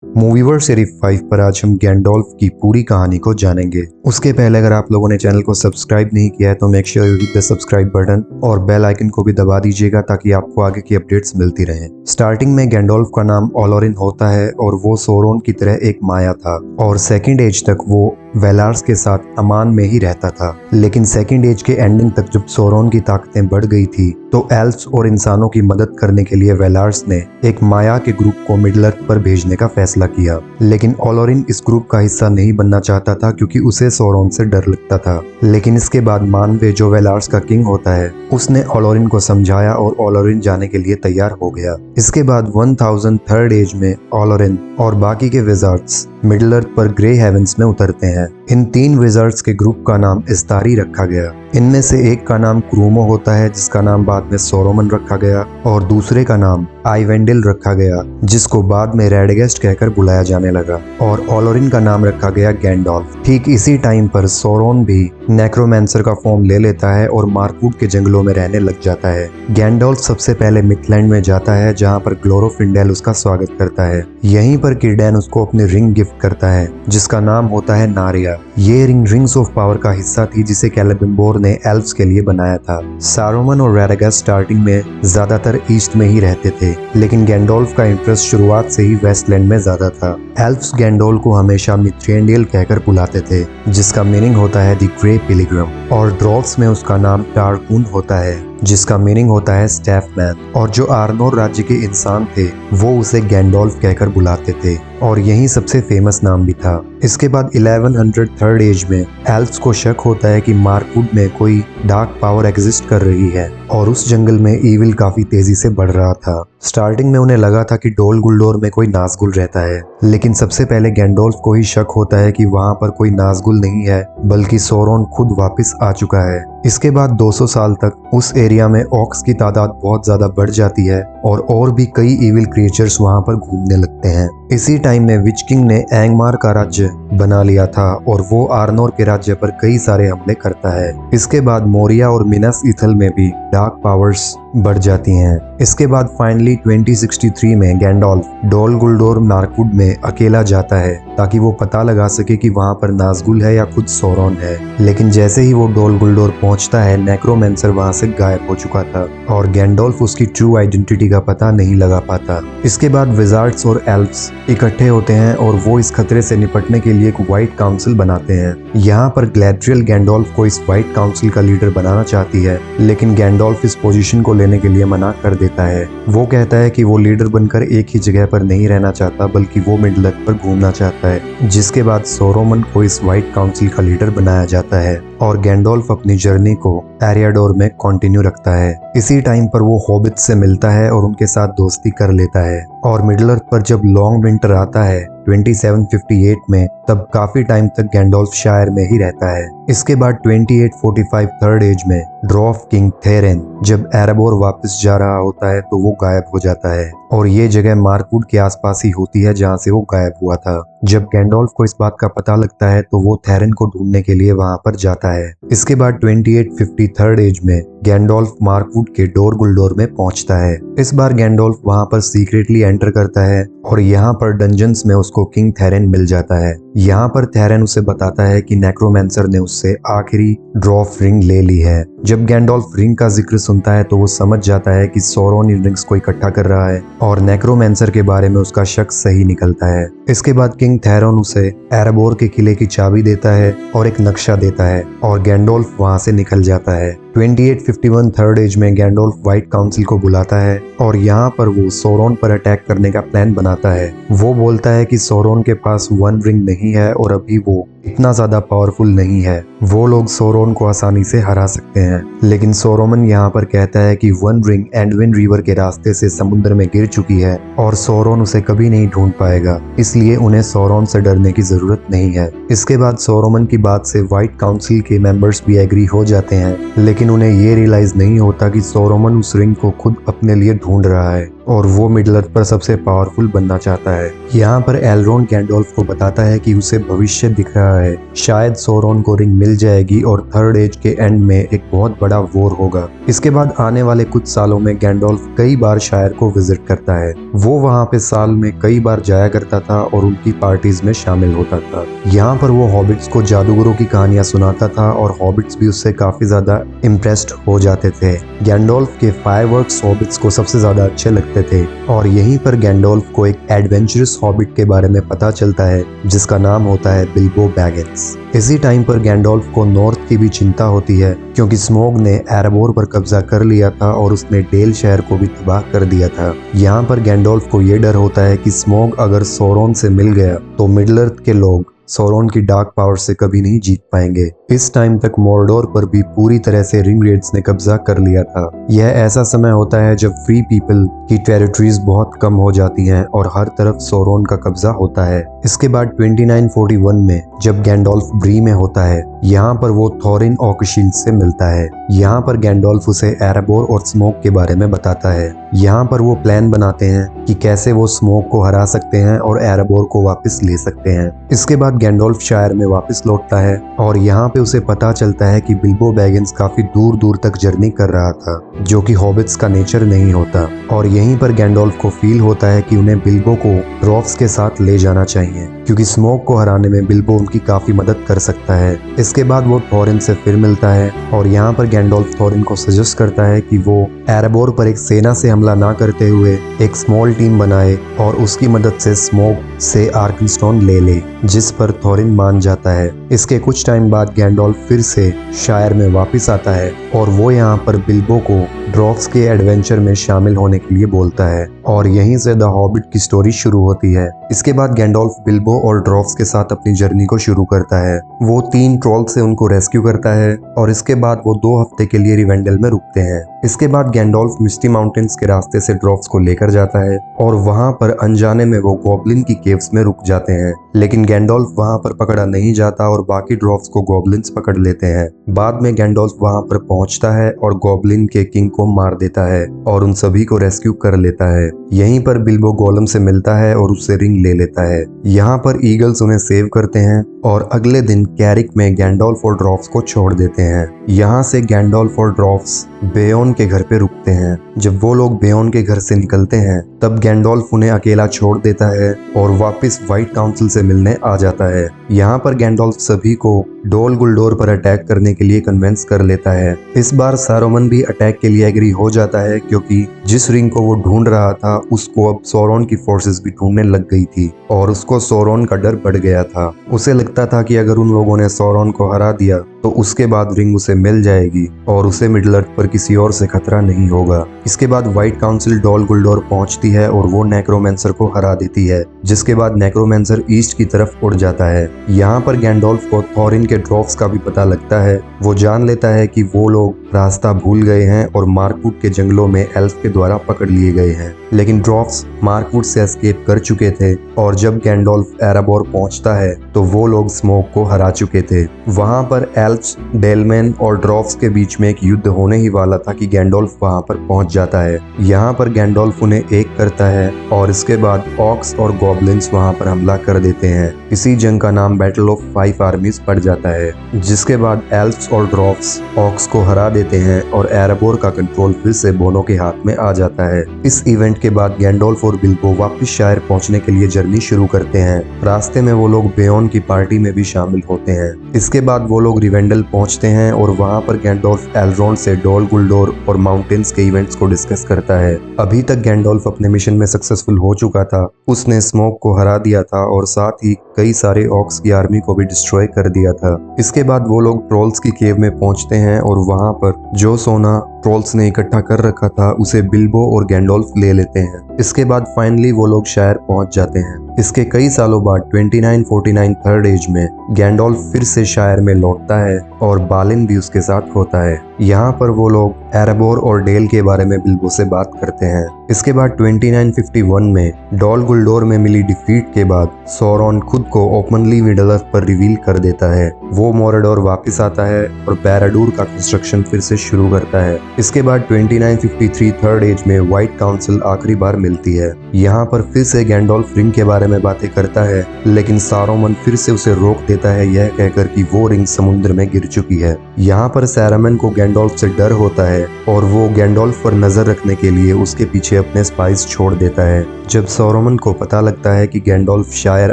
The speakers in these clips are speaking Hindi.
मूवीवर सीरीज 5 पर आज हम गैंडोल्फ की पूरी कहानी को जानेंगे। उसके पहले अगर आप लोगों ने चैनल को सब्सक्राइब नहीं किया है तो make sure you hit the subscribe button और बेल आइकन को भी दबा दीजिएगा ताकि आपको आगे की अपडेट्स मिलती रहें। स्टार्टिंग में गैंडोल्फ का नाम ओलोरिन होता है और वो सोरोन की तरह एक माया था और सेकेंड एज तक वो वेलार्स के साथ अमान में ही रहता था। लेकिन सेकेंड एज के एंडिंग तक जब सोरोन की ताकतें बढ़ गई थी तो एल्फ्स और इंसानों की मदद करने के लिए वेलार्स ने एक माया के ग्रुप को मिडल अर्थ पर भेजने का फैसला किया। लेकिन ओलोरिन इस ग्रुप का हिस्सा नहीं बनना चाहता था क्योंकि उसे सोरोन से डर लगता था। लेकिन इसके बाद मानवे जो वेलार्स का किंग होता है उसने ओलोरिन को समझाया और ओलोरिन जाने के लिए तैयार हो गया। इसके बाद 1003rd एज में ओलोरिन और बाकी के विजार्ड्स मिडल अर्थ पर ग्रे हेवेंस में उतरते हैं। इन 3 विजार्ड्स के ग्रुप का नाम इस्तारी रखा गया। इनमें से एक का नाम क्रूमो होता है जिसका नाम बाद में सोरोमन रखा गया और दूसरे का नाम आइवेंडिल रखा गया जिसको बाद में रेडगेस्ट कहकर बुलाया जाने लगा और ओलोरिन का नाम रखा गया गैंडोल्फ। ठीक इसी टाइम पर सोरोन भी नेक्रोमैंसर का फॉर्म ले लेता है और मार्कवुड के जंगलों में रहने लग जाता है। गैंडोल्फ सबसे पहले मिथलैंड में जाता है जहाँ पर ग्लोरोफिंडेल उसका स्वागत करता है। यहीं पर किर्डैन उसको अपनी रिंग गिफ्ट करता है जिसका नाम होता है नारिया। ये रिंग रिंग्स ऑफ पावर का हिस्सा थी जिसे कैलेबिम्बोर ने एल्फ्स के लिए बनाया था। सारोमन और रेडागेस्ट स्टार्टिंग में ज्यादातर ईस्ट में ही रहते थे लेकिन गैंडोल्फ का इंटरेस्ट शुरुआत से ही वेस्टलैंड में ज्यादा था। एल्फ्स गैंडोल्फ को हमेशा मिथ्रेंडियल कहकर बुलाते थे जिसका मीनिंग होता है द ग्रे पिलग्रिम और ड्रॉफ्स में उसका नाम टारकून होता है जिसका मीनिंग होता है स्टैफ मैन। और जो आर्नोर राज्य के इंसान थे वो उसे गैंडोल्फ कहकर बुलाते थे और यही सबसे फेमस नाम भी था। इसके बाद 1103rd एज में एल्फ्स को शक होता है कि मार्कवुड में कोई डार्क पावर एग्जिस्ट कर रही है और उस जंगल में ईविल काफी तेजी से बढ़ रहा था। स्टार्टिंग में उन्हें लगा था कि डोल गुल्डोर में कोई नाज़गुल रहता है लेकिन सबसे पहले गैंडोल्फ को ही शक होता है कि वहां पर कोई नाज़गुल नहीं है बल्कि सोरोन खुद वापस आ चुका है। इसके बाद 200 साल तक उस एरिया में ऑक्स की तादाद बहुत ज्यादा बढ़ जाती है और भी कई इविल क्रिएचर्स वहां पर घूमने लगते हैं। इसी टाइम में विच किंग ने एंगमार का राज्य बना लिया था और वो आर्नोर के राज्य पर कई सारे हमले करता है। इसके बाद मोरिया और मिनस इथल में भी डार्क पावर्स बढ़ जाती हैं। इसके बाद फाइनली 2063 में गैंडोल्फ डोल गुल्डोर मार्कवुड में अकेला जाता है ताकि वो पता लगा सके कि वहां पर नाज़गुल है या खुद सोरोन है। लेकिन जैसे ही वो डोल गुल्डोर पहुंचता है नेक्रोमैंसर वहां से गायब हो चुका था और गैंडोल्फ उसकी ट्रू आइडेंटिटी का पता नहीं लगा पाता। इसके बाद विजार्ड्स और एल्फ्स इकट्ठे होते हैं और वो इस खतरे से निपटने के लिए एक व्हाइट काउंसिल बनाते हैं। यहाँ पर ग्लैड्रियल गैंडोल्फ को इस व्हाइट काउंसिल का लीडर बनाना चाहती है लेकिन गैंडोल्फ इस पोजीशन को लेने के लिए मना कर देता है। वो कहता है कि वो लीडर बनकर एक ही जगह पर नहीं रहना चाहता बल्कि वो मिडल अर्थ पर घूमना चाहता है। जिसके बाद सोरोमन को इस व्हाइट काउंसिल का लीडर बनाया जाता है और गैंडोल्फ अपनी जर्नी को एरियाडोर में कंटिन्यू रखता है। इसी टाइम पर वो हॉबिट से मिलता है और उनके साथ दोस्ती कर लेता है और मिडल अर्थ पर जब लॉन्ग विंटर आता है 2758 में तब काफी टाइम तक गैंडोल्फ शायर में ही रहता है। इसके बाद 2845 3rd एज में ड्वार्फ किंग थेरेन जब एरेबोर वापस जा रहा होता है तो वो गायब हो जाता है और ये जगह मार्कवुड के आसपास ही होती है जहाँ से वो गायब हुआ था। जब गैंडोल्फ को इस बात का पता लगता है तो वो थेरेन को ढूंढने के लिए वहां पर जाता है। इसके बाद 2853rd एज में गैंडोल्फ मार्कवुड के डोर गुल्डोर में पहुंचता है। इस बार गैंडोल्फ वहां पर सीक्रेटली एंटर करता है और यहाँ पर डंजन्स में उसको किंग थेरेन मिल जाता है। यहाँ पर थेरेन उसे बताता है कि नेक्रोमैंसर ने उससे आखिरी ड्वार्फ रिंग ले ली है। जब गैंडोल्फ रिंग का जिक्र सुनता है तो वो समझ जाता है कि सोरोन इन रिंग्स को इकट्ठा कर रहा है और नेक्रोमैंसर के बारे में उसका शक सही निकलता है। इसके बाद किंग थेरोन उसे एरेबोर के किले की चाबी देता है और एक नक्शा देता है और गैंडोल्फ वहां से निकल जाता है। 2851 3rd एज में गैंडोल्फ व्हाइट काउंसिल को बुलाता है और यहाँ पर वो सोरोन पर अटैक करने का प्लान बनाता है। वो बोलता है कि सोरोन के पास वन रिंग नहीं है और अभी वो इतना ज्यादा पावरफुल नहीं है, वो लोग सोरोन को आसानी से हरा सकते हैं। लेकिन सोरोमन यहाँ पर कहता है कि वन रिंग एंडविन रिवर के रास्ते से समुद्र में गिर चुकी है और सोरोन उसे कभी नहीं ढूंढ पाएगा, इसलिए उन्हें सोरोन से डरने की जरूरत नहीं है। इसके बाद सोरोमन की बात से व्हाइट काउंसिल के मेंबर्स भी एग्री हो जाते हैं लेकिन उन्हें ये रियलाइज नहीं होता कि सोरोमन उस रिंग को खुद अपने लिए ढूंढ रहा है। और वो मिडिल अर्थ पर सबसे पावरफुल बनना चाहता है। यहाँ पर एलरोंड गैंडोल्फ को बताता है कि उसे भविष्य दिख रहा है, शायद सोरोन को रिंग मिल जाएगी और थर्ड एज के एंड में एक बहुत बड़ा वॉर होगा। इसके बाद आने वाले कुछ सालों में गैंडोल्फ कई बार शायर को विजिट करता है। वो वहाँ पे साल में कई बार जाया करता था और उनकी पार्टीज में शामिल होता था। यहाँ पर वो हॉबिट्स को जादूगरों की कहानियां सुनाता था और हॉबिट्स भी उससे काफी ज्यादा इम्प्रेस्ड हो जाते थे। गैंडोल्फ के फायरवर्क्स हॉबिट्स को सबसे ज्यादा अच्छे लगते थे और यहीं पर गैंडोल्फ को एक एडवेंचरस हॉबिट के बारे में पता चलता है जिसका नाम होता है बिल्बो बैगिंस। इसी टाइम पर गैंडोल्फ को नॉर्थ की भी चिंता होती है क्योंकि स्मॉग ने एरेबोर पर कब्जा कर लिया था और उसने डेल शहर को भी तबाह कर दिया था। यहाँ पर गैंडोल्फ को ये डर होता है कि स्मॉग अगर सोरोन से मिल गया तो मिडिल अर्थ के लोग सोरोन की डार्क पावर से कभी नहीं जीत पाएंगे। इस टाइम तक मॉर्डोर पर भी पूरी तरह से रिंग रेड्स ने कब्जा कर लिया था। यह ऐसा समय होता है जब फ्री पीपल की टेरिटरीज बहुत कम हो जाती हैं और हर तरफ सोरोन का कब्जा होता है। इसके बाद 2941 में जब गैंडोल्फ ब्री में होता है, यहाँ पर वो थोरिन ऑकशील्ड से मिलता है। यहाँ पर गैंडोल्फ उसे एरेबोर और स्मोक के बारे में बताता है। यहाँ पर वो प्लान बनाते हैं कि कैसे वो स्मोक को हरा सकते हैं और एरेबोर को वापस ले सकते हैं। इसके बाद गैंडोल्फ शायर में वापस लौटता है और यहाँ पे उसे पता चलता है कि बिल्बो बैगिंस काफी दूर दूर तक जर्नी कर रहा था, जो कि हॉबिट्स का नेचर नहीं होता। और यहीं पर गैंडोल्फ को फील होता है कि उन्हें बिल्बो को ड्रॉफ्स के साथ ले जाना चाहिए क्योंकि स्मोक को हराने में बिल्बो उनकी काफी मदद कर सकता है। इसके बाद वो थोरिन से फिर मिलता है और यहाँ पर गैंडोल्फ थोरिन को सजेस्ट करता है कि वो एरेबोर पर एक सेना से हमला ना करते हुए एक स्मॉल टीम बनाए और उसकी मदद से स्मोक से आर्कनस्टोन ले ले, जिस पर थोरिन मान जाता है। इसके कुछ टाइम बाद गैंडोल्फ फिर से शायर में वापस आता है और वो यहाँ पर बिल्बो को ड्रॉफ्स के एडवेंचर में शामिल होने के लिए बोलता है और यहीं से द हॉबिट की स्टोरी शुरू होती है। इसके बाद गैंडोल्फ बिल्बो और ड्रॉफ्स के साथ अपनी जर्नी को शुरू करता है। वो 3 ट्रोल से उनको रेस्क्यू करता है और इसके बाद वो 2 हफ्ते के लिए रिवेंडल में रुकते हैं। इसके बाद गैंडोल्फ मिस्टी माउंटेन्स के रास्ते से ड्रॉफ्स को लेकर जाता है और वहाँ पर अनजाने में वो गॉब्लिन की केव्स में रुक जाते हैं, लेकिन गैंडोल्फ वहाँ पर पकड़ा नहीं जाता और बाकी ड्रॉफ्स को गॉब्लिन्स पकड़ लेते हैं। बाद में गैंडोल्फ वहाँ पर पहुँचता है और गॉब्लिन के किंग को मार देता है और उन सभी को रेस्क्यू कर लेता है। यहीं पर बिल्बो गोलम से मिलता है और उससे रिंग ले लेता है। यहाँ पर ईगल्स उन्हें सेव करते हैं और अगले दिन कैरिक में गैंडोल्फ और ड्रॉफ्स को छोड़ देते हैं। यहाँ से गैंडोल्फ और ड्रॉफ्स बेयोन के घर पे रुकते हैं। जब वो लोग बेयोन के घर से निकलते हैं तब गैंडोल्फ उन्हें अकेला छोड़ देता है और वापस व्हाइट काउंसिल से मिलने आ जाता है। यहाँ पर गैंडोल्फ सभी को डोल गुल्डोर पर अटैक करने के लिए कन्विंस कर लेता है। इस बार सारोमन भी अटैक के लिए एग्री हो जाता है क्योंकि जिस रिंग को वो ढूंढ रहा था उसको अब सोरोन की फोर्सेस भी ढूंढने लग गई थी और उसको सोरोन का डर बढ़ गया था। उसे लगता था कि अगर उन लोगों ने सोरोन को हरा दिया तो उसके बाद रिंग उसे मिल जाएगी और उसे मिडिल अर्थ पर किसी और से खतरा नहीं होगा। इसके बाद व्हाइट काउंसिल डोल गुल्डोर पहुंचती है और वो नेक्रोमेंसर को हरा देती है, जिसके बाद नेक्रोमेंसर ईस्ट की तरफ उड़ जाता है। यहाँ पर गैंडोल्फ को थोरिन के ड्रॉफ्स का भी पता लगता है। वो जान लेता है कि वो लोग रास्ता भूल गए हैं और मार्कवुड के जंगलों में एल्फ के द्वारा पकड़ लिए गए हैं, लेकिन ड्रॉफ्स मार्कवुड से एस्केप कर चुके थे और जब गैंडोल्फ एरेबोर पहुंचता है तो वो लोग स्मोक को हरा चुके थे। वहां पर एल्फ्स, डेलमेन और ड्रॉफ्स के बीच में एक युद्ध होने ही वाला था कि गैंडोल्फ वहां पर पहुंच जाता है। यहाँ पर गैंडोल्फ उन्हें एक करता है और इसके बाद ऑक्स और गॉब्लिन्स वहां पर हमला कर देते हैं। इसी जंग का नाम बैटल ऑफ 5 आर्मीज पड़ जाता है, जिसके बाद एल्फ्स और ड्रॉफ्स ऑक्स को हरा देते हैं और एरेबोर का कंट्रोल फिर से बोनो के हाथ में आ जाता है। इस इवेंट के बाद गैंडोल्फ और बिल्बो वापस शायर पहुंचने के लिए जर्नी शुरू करते हैं। रास्ते में वो लोग बेयोन की पार्टी में भी शामिल होते हैं। इसके बाद वो लोग रिवेंडल पहुंचते हैं और वहां पर गैंडोल्फ एलरोंड से डोल गुल्डोर और माउंटेन्स के इवेंट्स को डिस्कस करता है। अभी तक गैंडोल्फ अपने मिशन में सक्सेसफुल हो चुका था। उसने स्मोक को हरा दिया था और साथ ही कई सारे ऑक्स की आर्मी को भी डिस्ट्रॉय कर दिया था। इसके बाद वो लोग ट्रोल्स की केव में पहुंचते हैं और वहां पर जो सोना ट्रोल्स ने इकट्ठा कर रखा था उसे बिल्बो और गैंडोल्फ ले लेते हैं। इसके बाद फाइनली वो लोग शायर पहुंच जाते हैं। इसके कई सालों बाद 2949 थर्ड एज में गैंडोल्फ फिर से शायर में लौटता है और बालिन भी उसके साथ होता है। यहाँ पर वो लोग एरेबोर और डेल के बारे में बिल्बो से बात करते हैं। इसके बाद 2951 में डॉल गुल्डोर में मिली डिफीट के बाद सौरॉन खुद को ओपनली मिडल अर्थ पर रिवील कर देता है। वो मोराडोर वापस आता है और बैराडूर का कंस्ट्रक्शन फिर से शुरू करता है। इसके बाद 2953 थर्ड एज में व्हाइट काउंसिल आखिरी बार मिलती है। यहाँ पर फिर से गैंडोल्फ रिंग के बारे में बातें करता है, लेकिन सारोमन फिर से उसे रोक देता है, यह कहकर कि वो रिंग समुद्र में गिर चुकी है। यहाँ पर सैरामन को गैंडोल्फ से डर होता है और वो गैंडोल्फ पर नजर रखने के लिए उसके पीछे अपने स्पाइस छोड़ देता है। जब सौरोमन को पता लगता है कि गैंडोल्फ शायर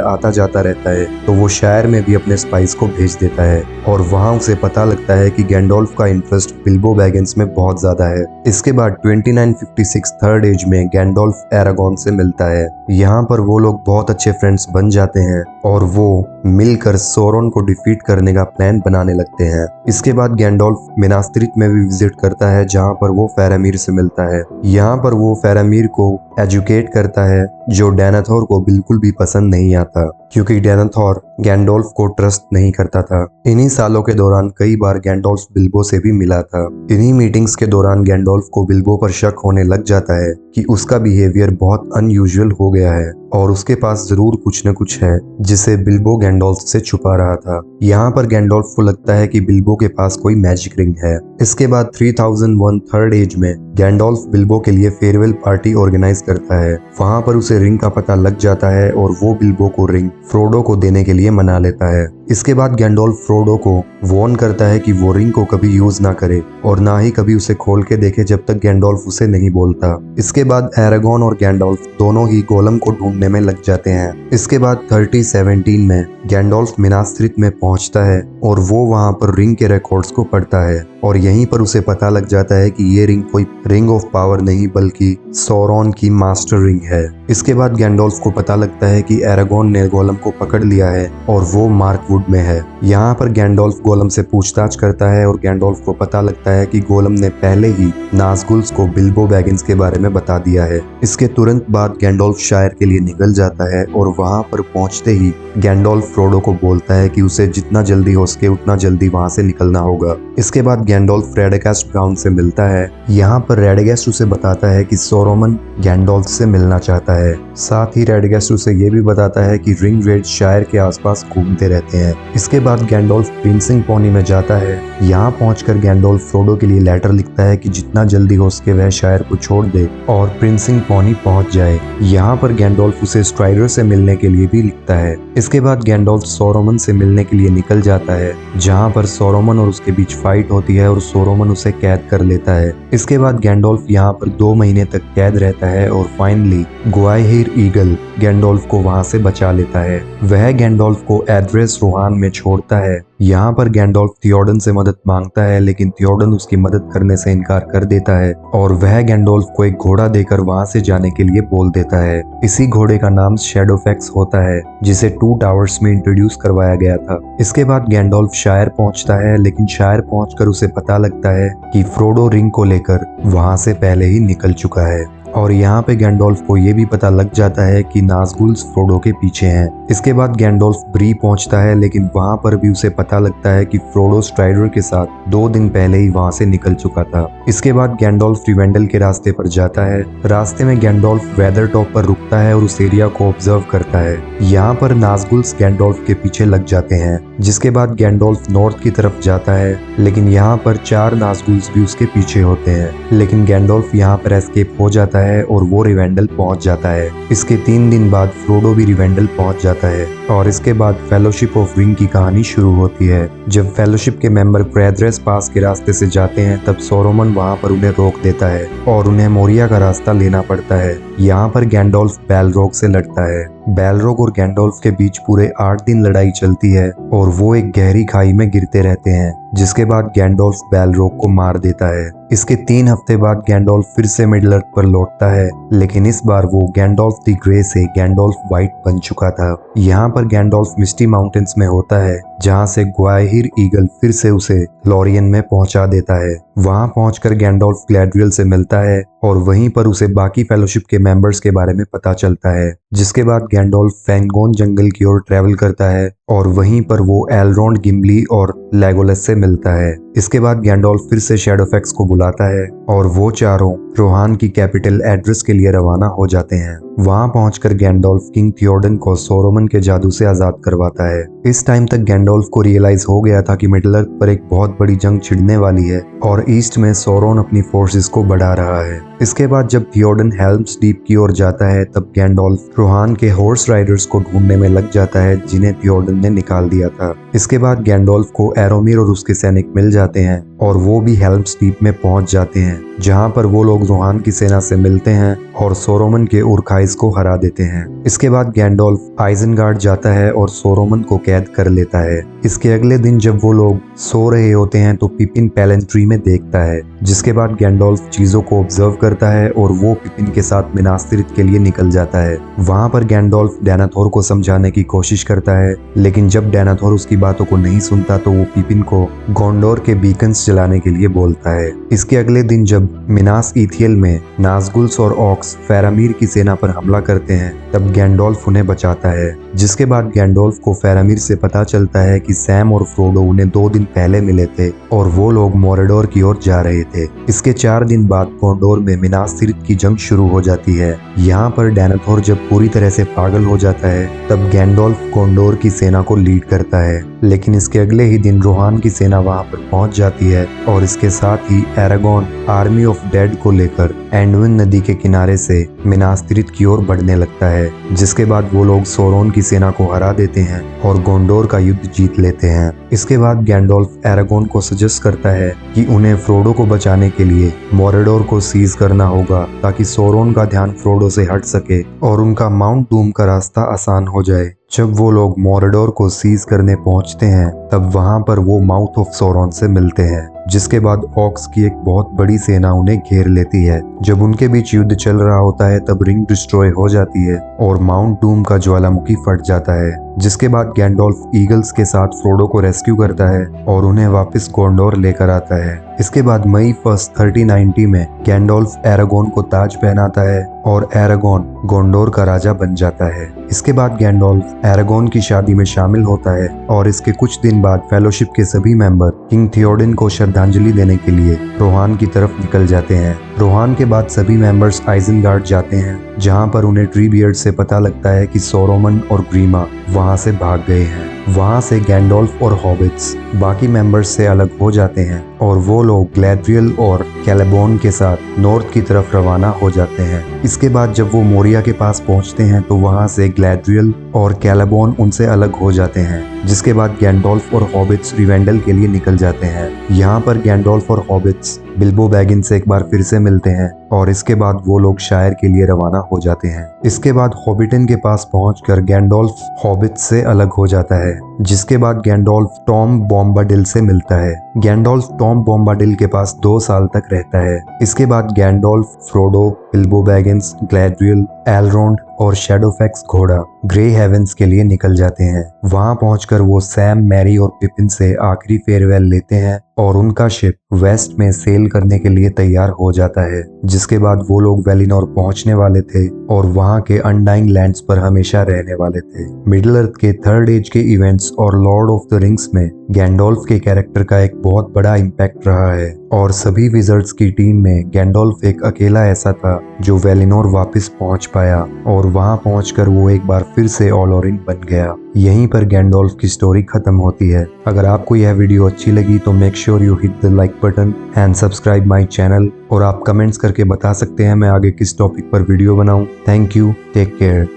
आता जाता रहता है, तो वो शायर में भी अपने स्पाइस को भेज देता है और वहाँ उसे पता लगता है कि गैंडोल्फ का इंटरेस्ट बिल्बो बैगिंस में बहुत ज्यादा है। इसके बाद 2956 थर्ड एज में गैंडोल्फ एरागॉन से मिलता है। यहाँ पर वो लोग बहुत अच्छे फ्रेंड्स बन जाते हैं और वो मिलकर सोरोन को डिफीट करने का प्लान बनाने लगते हैं। इसके बाद गैंडोल्फ मिनास टिरिथ में भी विजिट करता है, जहाँ पर वो फेरामीर से मिलता है। यहाँ पर वो फेरामीर को एजुकेट करता है, जो डेनाथोर को बिल्कुल भी पसंद नहीं आता, क्योंकि डेनाथोर गैंडोल्फ को ट्रस्ट नहीं करता था। इन्हीं सालों के दौरान कई बार गैंडोल्फ बिल्बो से भी मिला था। इन्हीं मीटिंग्स के दौरान गैंडोल्फ को बिल्बो पर शक होने लग जाता है कि उसका बिहेवियर बहुत अनयूजुअल हो गया है और उसके पास जरूर कुछ न कुछ है जिसे बिल्बो गैंडोल्फ से छुपा रहा था। यहाँ पर गैंडोल्फ को लगता है कि बिल्बो के पास कोई मैजिक रिंग है। इसके बाद 3001 थर्ड एज में गैंडोल्फ बिल्बो के लिए फेयरवेल पार्टी ऑर्गेनाइज करता है। वहाँ पर उसे रिंग का पता लग जाता है और वो बिल्बो को रिंग फ्रोडो को देने के लिए मना लेता है। इसके बाद गैंडोल्फ फ्रोडो को वार्न करता है कि वो रिंग को कभी यूज ना करे और ना ही कभी उसे खोल के देखे जब तक गैंडोल्फ उसे नहीं बोलता। इसके बाद एरागॉन और गैंडोल्फ दोनों ही गोलम को ढूंढने में लग जाते हैं। इसके बाद 3017 में गैंडोल्फ मिनास टिरिथ में पहुंचता है और वो वहां पर रिंग के रिकॉर्ड्स को पढ़ता है और यहीं पर उसे पता लग जाता है कि ये रिंग कोई रिंग ऑफ पावर नहीं बल्कि सौरॉन की मास्टर रिंग है। इसके बाद गैंडोल्फ को पता लगता है कि एरागॉन ने गोलम को पकड़ लिया है और वो मार्कवुड में है। यहाँ पर गैंडोल्फ गोलम से पूछताछ करता है और गैंडोल्फ को पता लगता है कि गोलम ने पहले ही नाज़गुल्स को बिल्बो बैगिंस के बारे में बता दिया है। इसके तुरंत बाद गैंडोल्फ शायर के लिए निकल जाता है और वहाँ पर पहुँचते ही गैंडोल्फ फ्रोडो को बोलता है कि उसे जितना जल्दी हो सके उतना जल्दी वहाँ से निकलना होगा। इसके बाद गैंडोल्फ रेडेगेस्ट ब्राउन से मिलता है। यहाँ पर रेडेगेस्ट उसे बताता है कि सोरोमन गैंडोल्फ से मिलना चाहता है। साथ ही रेडेगेस्ट उसे ये भी बताता है कि रिंग रेड शायर के आसपास घूमते रहते हैं। इसके बाद गैंडोल्फ प्रिंसिंग पॉनी में जाता है। यहाँ पहुंचकर गैंडोल्फ फ्रोडो के लिए लेटर लिखता है कि जितना जल्दी हो सके वह शायर को छोड़ दे और प्रिंसिंग पॉनी पहुंच जाए। यहाँ पर गैंडोल्फ उसे स्ट्राइडर से मिलने के लिए भी लिखता है। इसके बाद गैंडोल्फ सोरोमन से मिलने के लिए निकल जाता है, जहाँ पर सोरोमन और उसके बीच फाइट होती है और सोरोमन उसे कैद कर लेता है। इसके बाद गैंडोल्फ यहाँ पर 2 महीने तक कैद रहता है और फाइनली ग्वाइहिर ईगल गैंडोल्फ को वहां से बचा लेता है। वह गैंडोल्फ को एड्रेस रोहान में छोड़ता है। यहाँ पर गैंडोल्फ थियोडन से मदद मांगता है, लेकिन थियोडन उसकी मदद करने से इनकार कर देता है और वह गैंडोल्फ को एक घोड़ा देकर वहां से जाने के लिए बोल देता है। इसी घोड़े का नाम शैडोफैक्स होता है, जिसे 2 टावर्स में इंट्रोड्यूस करवाया गया था। इसके बाद गैंडोल्फ शायर पहुंचता है, लेकिन शायर पहुंचकर उसे पता लगता है कि फ्रोडो रिंग को लेकर वहां से पहले ही निकल चुका है और यहाँ पे गैंडोल्फ को ये भी पता लग जाता है कि नाज़गुल्स फ्रोडो के पीछे हैं। इसके बाद गैंडोल्फ ब्री पहुंचता है, लेकिन वहां पर भी उसे पता लगता है कि फ्रोडो स्ट्राइडर के साथ 2 दिन पहले ही वहां से निकल चुका था। इसके बाद गैंडोल्फ रिवेंडल के रास्ते पर जाता है। रास्ते में गैंडोल्फ वेदर टॉप पर रुकता है और उस एरिया को ऑब्जर्व करता है। यहाँ पर नाज़गुल्स गैंडोल्फ के पीछे लग जाते हैं, जिसके बाद गैंडोल्फ नॉर्थ की तरफ जाता है, लेकिन यहाँ पर 4 नाज़गुल्स भी उसके पीछे होते हैं। लेकिन गैंडोल्फ यहाँ पर एस्केप हो जाता है और वो रिवेंडल पहुंच जाता है। इसके 3 दिन बाद फ्रोडो भी रिवेंडल पहुंच जाता है और इसके बाद फेलोशिप ऑफ रिंग की कहानी शुरू होती है। जब फेलोशिप के मेंबर प्रेद्रेस पास के रास्ते से जाते हैं, तब सोरोमन वहां पर उन्हें रोक देता है और उन्हें मोरिया का रास्ता लेना पड़ता है। यहाँ पर गैंडोल्फ बैलरोग से लड़ता है। बैलरोग और गैंडोल्फ के बीच पूरे 8 दिन लड़ाई चलती है और वो एक गहरी खाई में गिरते रहते हैं, जिसके बाद गैंडोल्फ बैलरोग को मार देता है। इसके 3 हफ्ते बाद गैंडोल्फ फिर से मिडल अर्थ पर लौटता है, लेकिन इस बार वो गैंडोल्फ द ग्रे से गैंडोल्फ व्हाइट बन चुका था। यहाँ पर गैंडोल्फ मिस्टी माउंटेन्स में होता है, जहाँ से ग्वाहिर ईगल फिर से उसे लॉरियन में पहुंचा देता है। वहां पहुंचकर गैंडोल्फ ग्लैड्रियल से मिलता है और वहीं पर उसे बाकी फेलोशिप के मेंबर्स के बारे में पता चलता है, जिसके बाद गैंडोल्फ फैंगोन जंगल की ओर ट्रेवल करता है और वहीं पर वो एलरोंड, गिम्ली और लेगोलस से मिलता है। इसके बाद गैंडोल्फ फिर से शैडोफैक्स को बुलाता है और वो चारों रोहान की कैपिटल एड्रेस के लिए रवाना हो जाते हैं। वहां पहुंचकर गैंडोल्फ किंग थियोडन को सोरोमन के जादू से आजाद करवाता है। इस टाइम तक गैंडोल्फ को रियलाइज हो गया था कि मिडल अर्थ पर एक बहुत बड़ी जंग छिड़ने वाली है और ईस्ट में सोरोन अपनी फोर्सेस को बढ़ा रहा है। इसके बाद जब थियोडन हेल्म्स डीप की ओर जाता है, तब गैंडोल्फ रोहान के हॉर्स राइडर्स को ढूंढने में लग जाता है, जिन्हें थियोडन ने निकाल दिया था। इसके बाद गैंडोल्फ को एरोमिर और उसके सैनिक मिल जाते हैं और वो भी हेल्म्स डीप में पहुंच जाते हैं, जहां पर वो लोग रोहान की सेना से मिलते हैं और सोरोमन के उरखाइस को हरा देते हैं। इसके बाद गैंडोल्फ आइजनगार्ड जाता है और सोरोमन को कैद कर लेता है। इसके अगले दिन जब वो लोग सो रहे होते हैं तो पिपिन पैलेंट्री में देखता है, जिसके बाद गैंडोल्फ चीजों को ऑब्जर्व करता है और वो पिपिन के साथ मिनास तिरिथ के लिए निकल जाता है। वहां पर गैंडोल्फ डेनाथोर को समझाने की कोशिश करता है, लेकिन जब डेनाथोर उसकी बातों को नहीं सुनता तो वो पिपिन को गोंडोर के बीकन्स जलाने के लिए बोलता है। इसके अगले दिन जब मिनास ईथियल में नाज़गुल्स और ऑक्स फेरामीर की सेना पर हमला करते हैं, तब गैंडोल्फ उन्हें बचाता है। जिसके बाद गैंडोल्फ को फेरामीर से पता चलता है कि सैम और फ्रोडो उन्हें 2 दिन पहले मिले थे और वो लोग मोरेडोर की ओर जा रहे थे। इसके 4 दिन बाद गोंडोर में मिनास तिरिथ की जंग शुरू हो जाती है। यहाँ पर डेनाथोर जब पूरी तरह से पागल हो जाता है, तब गैंडोल्फ गोंडोर की सेना को लीड करता है, लेकिन इसके अगले ही दिन रोहान की सेना वहां पर पहुंच जाती है और इसके साथ ही एरागोन आर्मी ऑफ डेड को लेकर एंडविन नदी के किनारे से मिनास तिरिथ की ओर बढ़ने लगता है। जिसके बाद वो लोग सोरोन की सेना को हरा देते हैं और गोंडोर का युद्ध जीत लेते हैं। इसके बाद गैंडोल्फ एरागोन को सजेस्ट करता है कि उन्हें फ्रोडो को बचाने के लिए मोरेडोर को सीज करना होगा, ताकि सोरोन का ध्यान फ्रोडो से हट सके और उनका माउंट डूम का रास्ता आसान हो जाए। जब वो लोग मोरेडोर को सीज करने पहुंचते हैं, तब वहां पर वो माउथ ऑफ सोरोन से मिलते हैं, जिसके बाद ऑक्स की एक बहुत बड़ी सेना उन्हें घेर लेती है। जब उनके बीच युद्ध चल रहा होता है, तब रिंग डिस्ट्रॉय हो जाती है और माउंट डूम का ज्वालामुखी फट जाता है। जिसके बाद गैंडोल्फ ईगल्स के साथ फ्रोडो को रेस्क्यू करता है और उन्हें वापस गोंडोर लेकर आता है। इसके बाद मई 1 3090 में गैंडोल्फ एरागोन को ताज पहनाता है और एरागोन गोंडोर का राजा बन जाता है। इसके बाद गैंडोल्फ एरागोन की शादी में शामिल होता है और इसके कुछ दिन बाद फेलोशिप के सभी मेंबर किंग थियोडन को श्रद्धांजलि देने के लिए रोहान की तरफ निकल जाते हैं। रोहान के बाद सभी मेंबर्स आइजनगार्ड जाते हैं, जहां पर उन्हें ट्रीबियर्ड से पता लगता है कि सोरोमन और ग्रीमा वहां से भाग गए हैं। वहां से गैंडोल्फ और हॉबिट्स बाकी मेंबर्स से अलग हो जाते हैं और वो लोग ग्लैड्रियल और कैलेबोन के साथ नॉर्थ की तरफ रवाना हो जाते हैं। इसके बाद जब वो मोरिया के पास पहुंचते हैं, तो वहां से ग्लैड्रियल और कैलेबोन उनसे अलग हो जाते हैं। जिसके बाद गैंडोल्फ और हॉबिट्स रिवेंडल के लिए निकल जाते हैं। यहाँ पर गैंडोल्फ और हॉबिट्स बिल्बो बैगिन से एक बार फिर से मिलते हैं और इसके बाद वो लोग शायर के लिए रवाना हो जाते हैं। इसके बाद हॉबिटन के पास पहुंचकर गैंडोल्फ हॉबिट्स से अलग हो जाता है। जिसके बाद गैंडोल्फ टॉम बॉम्बाडिल से मिलता है। गैंडोल्फ टॉम बॉम्बाडिल के पास 2 साल तक रहता है। इसके बाद गैंडोल्फ, फ्रोडो, बिल्बो बैगिन्स, ग्लैड्रियल, एलरोंड और शैडोफैक्स घोड़ा ग्रे हेवेंस के लिए निकल जाते हैं। वहां पहुंचकर वो सैम, मैरी और पिपिन से आखिरी फेयरवेल लेते हैं और उनका शिप वेस्ट में सेल करने के लिए तैयार हो जाता है। जिसके बाद वो लोग वेलिनोर पहुंचने वाले थे और वहां के अनडाइंग लैंड्स पर हमेशा रहने वाले थे। मिडिल अर्थ के थर्ड एज के इवेंट्स और लॉर्ड ऑफ द रिंग्स में गैंडोल्फ के कैरेक्टर का एक बहुत बड़ा इम्पैक्ट रहा है और सभी विजर्ड्स की टीम में गैंडोल्फ एक अकेला ऐसा था जो वेलिनोर वापस पहुंच पाया और वहां पहुंचकर वो एक बार फिर से ऑलोरिन बन गया। यहीं पर गैंडोल्फ की स्टोरी खत्म होती है। अगर आपको यह वीडियो अच्छी लगी तो make sure you hit the like button and subscribe my channel, और आप कमेंट्स करके बता सकते हैं मैं आगे किस टॉपिक पर वीडियो बनाऊं। Thank you, take care.